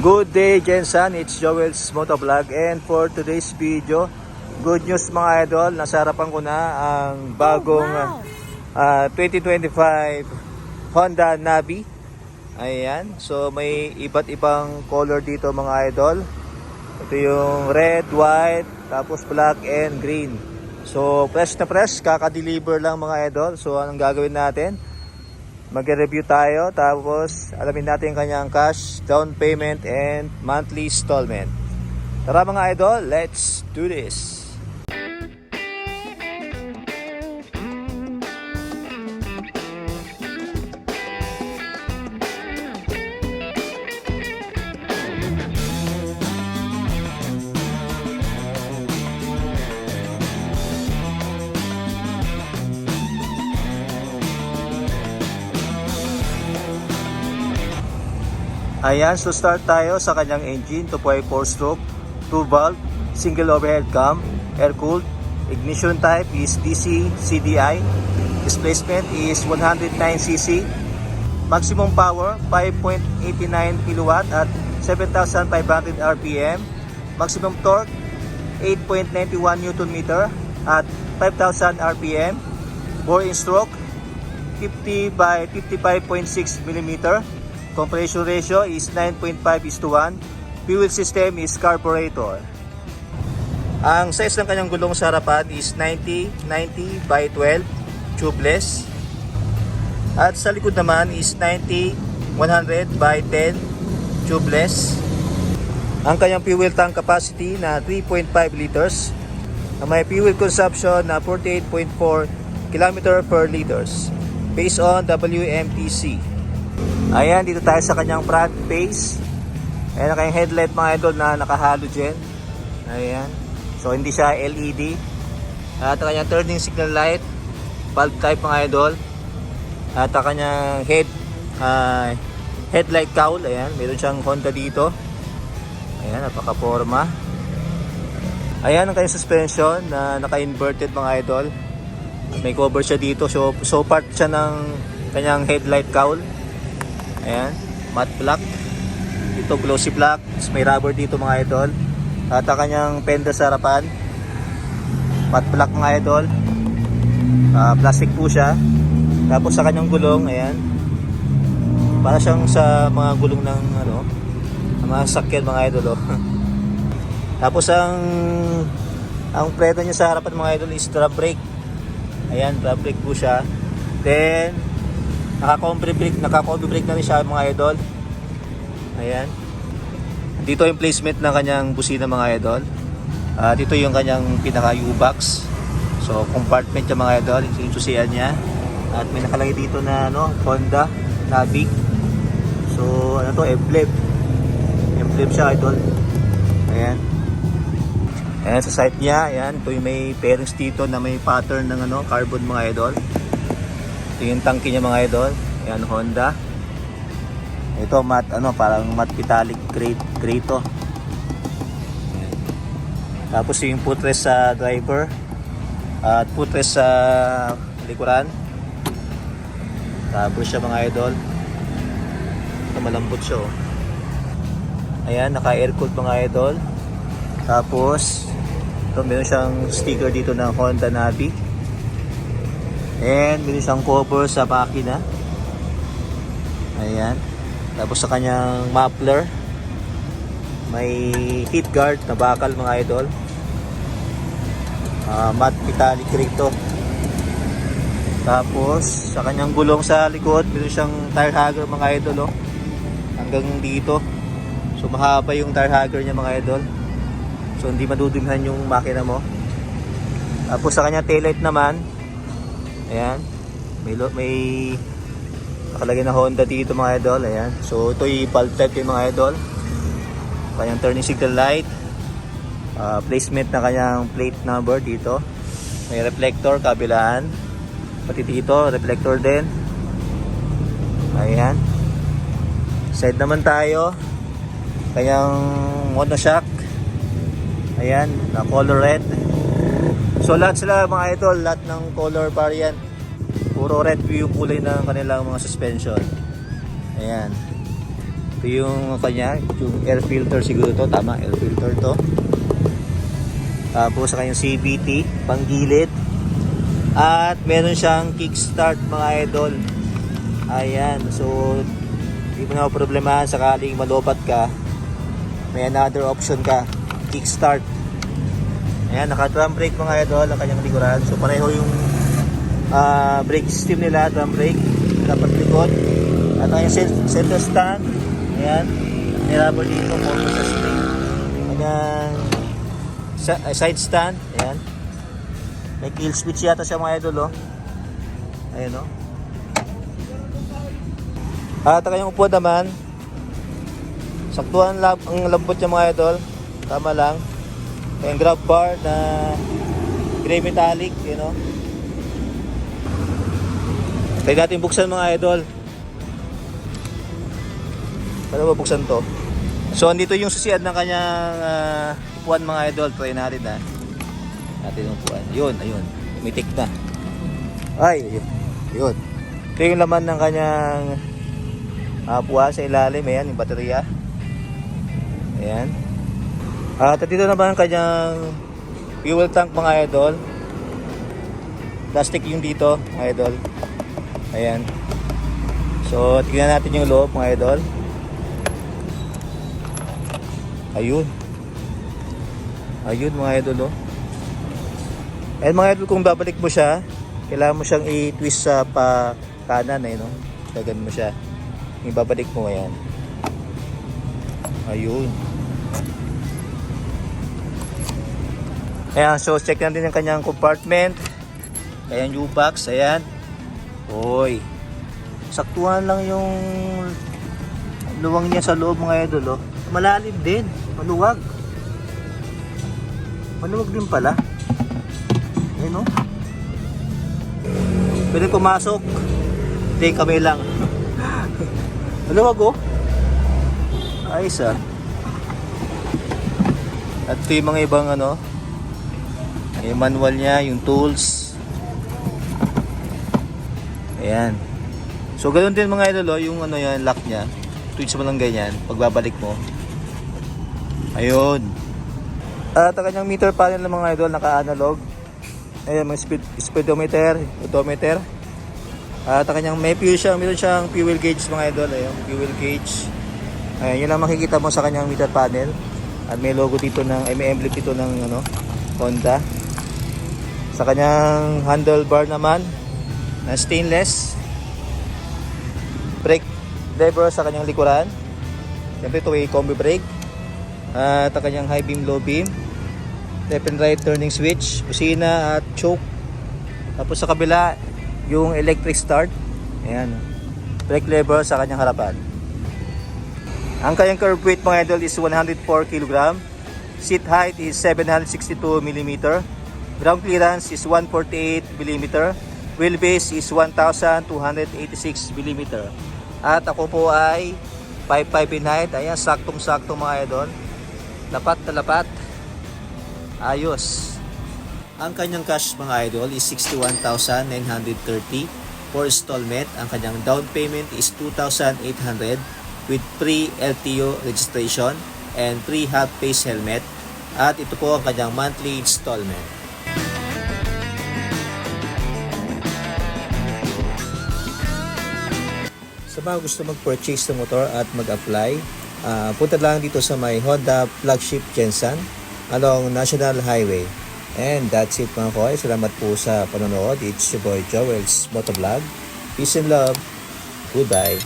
Good day, Jensen. It's Joel's Motovlog, and for today's video, good news mga idol. Nasa harapan ko na ang bagong 2025 Honda Navi. Ayan, so may iba't ibang color dito mga idol. Ito yung red, white, tapos black and green. So fresh na fresh, kaka-deliver lang mga idol. So anong gagawin natin? Mag-review tayo, tapos alamin natin yung kanyang cash, down payment, and monthly installment. Tara mga idol, let's do this! Ayan, so start tayo sa kanyang engine, 2.4 stroke, 2 valve, single overhead cam, air cooled, ignition type is DC CDI, displacement is 109cc, maximum power 5.89 kW at 7,500 RPM, maximum torque 8.91 Nm at 5,000 RPM, bore in stroke 50 by 55.6 mm. Compression ratio is 9.5:1. Fuel system is carburetor. Ang size ng kanyang gulong sa harapan is 90 by 12 tubeless. At sa likod naman is 90 100 by 10 tubeless. Ang kanyang fuel tank capacity na 3.5 liters. May fuel consumption na 48.4 km per liters based on WMTC. Ayan, dito tayo sa kanyang front face. Ayan ang kanyang headlight mga idol na naka-halogen. Ayan. So hindi siya LED. At ang kanyang turning signal light, bulb type mga idol. At ang kanyang headlight cowl. Ayan, meron siyang Honda dito. Ayan, napaka-forma. Ayan ang kanyang suspension na naka-inverted mga idol. May cover siya dito. So part siya ng kanyang headlight cowl. Ayan, matte black. Ito glossy black. May rubber dito mga idol. At ang kanyang fender sa harapan, matte black mga idol. Plastic po siya. Tapos sa kanyang gulong, ayan, para siyang sa mga gulong ng mga sakyan mga idol. Tapos ang preno niya sa harapan mga idol is drum brake. Ayan, drum brake po siya. Then naka-combi brake na rin siya mga idol. Ayan. Dito yung placement ng kanyang busina mga idol. Dito yung kanyang pinaka U-box. So compartment niya mga idol. Ito yung susian niya. At may nakalagay dito na Honda Navi. So ano to, emblem. Emblem siya idol. Ayan. Ayan sa side niya. Ayan. Ito yung may fairings dito na may pattern ng carbon mga idol. Ito yung tangke niya mga idol. Ayan, Honda. Ito parang matte metallic gray to. Ayan. Tapos yung footrest sa driver at footrest sa likuran. Tapos siya mga idol. Ito malambot siya. Ayan, naka air cooled mga idol. Tapos ito meron siyang sticker dito ng Honda Navi. And meron siyang cover sa makina. Ayan. Tapos sa kanyang muffler, may heat guard na bakal mga idol. Matte metallic rito. Tapos sa kanyang gulong sa likod, meron siyang tire hugger mga idol. Hanggang dito. So mahaba yung tire hugger niya mga idol. So hindi madudumihan yung makina mo. Tapos sa kanyang taillight naman, ayan, may nakalagay na Honda dito mga idol. Ayan. So ito yung bulb type yung mga idol. Kanyang turning signal light. Placement na kanyang plate number dito. May reflector kabilaan. Pati dito, reflector din. Ayan. Side naman tayo. Kanyang monoshock. Ayan, na color red. So lahat sila mga idol, lahat ng color variant, puro red yung kulay ng kanilang mga suspension. Ayan. Ito yung kanya, yung air filter siguro to, tama, air filter to. Tapos sa kanyang CVT, panggilid. At meron siyang kickstart mga idol. Ayan, so hindi mo na problemahan sakaling malobat ka. May another option ka, kickstart. Ayan, naka-drum brake mga idol ang kanyang likuran. So pareho yung brake system nila, drum brake, dapat likod. At ang center stand, ayan, nirubber dito for sa spring. Ayan, side stand, ayan. May kill switch yata siya mga idol, oh. Ayan, oh. At ang kanyang upuan naman, saktuhan ang lambot niya mga idol. Tama lang. Yung grab bar na gray metallic, you know. Try natin buksan mga idol. Paano ba buksan to? So andito yung susiad ng kanyang upuan mga idol. Try natin ha. Natin yung upuan. Yun, ayun. Umitik na. Ay, yun. Ito yung laman ng kanyang upuan sa ilalim. Ayan, yung baterya. Ayan. At dito naman ang kanyang fuel tank mga idol. Plastic yung dito mga idol. Ayan. So tingnan natin yung loob mga idol. Ayun. Ayun mga idol, oh. Ayan mga idol, kung babalik mo siya, kailangan mo siyang i-twist sa pa kanan, no? Gagan mo siya. Ibabalik mo, ayan. Ayun. Ayan, so check natin yung kanyang compartment. Ayan, U-box, ayan. Oy. Saktuhan lang yung luwang niya sa loob mga idol, oh. Malalim din, maluwag. Maluwag din pala. Ayan, oh. Pwede pumasok. Hindi, kami lang. Maluwag, oh. Ayos, ah. At ito yung mga ibang ano, yung manual niya, yung tools. Ayan. So ganoon din mga idol, oh, yung ano yan, lock niya. Twitch mo lang ganyan, pagbabalik mo. Ayun. At ang kanyang meter panel ng mga idol, naka-analog. Ayan, mga speedometer, odometer. At ang kanyang may fuel siya, meron siyang fuel gauge mga idol. Ayan, fuel gauge. Ayan, yun lang makikita mo sa kanyang meter panel. At may logo dito ng, may emblem dito ng ano, Honda. Sa kanyang handlebar naman na stainless. Brake lever sa kanyang likuran. Siyempre ito ay combi brake. At ang kanyang high beam, low beam. Left and right turning switch, busina at choke. Tapos sa kabila yung electric start. Ayan. Brake lever sa kanyang harapan. Ang kanyang curb weight mga idol is 104 kg. Seat height is 762 mm. Ground clearance is 148 mm. Wheelbase is 1,286 mm. At ako po ay 5'5" in height. Ayan, saktong-sakto mga idol. Lapat na lapat. Ayos. Ang kanyang cash mga idol is 61,930 for installment. Ang kanyang down payment is 2,800 with pre-LTO registration and pre-half face helmet. At ito po ang kanyang monthly installment. Sa mga gusto mag-purchase ng motor at mag-apply, punta lang dito sa may Honda flagship Jensen along National Highway. And that's it mga koy. Salamat po sa panonood. It's your boy Joel's Motovlog. Peace and love. Goodbye.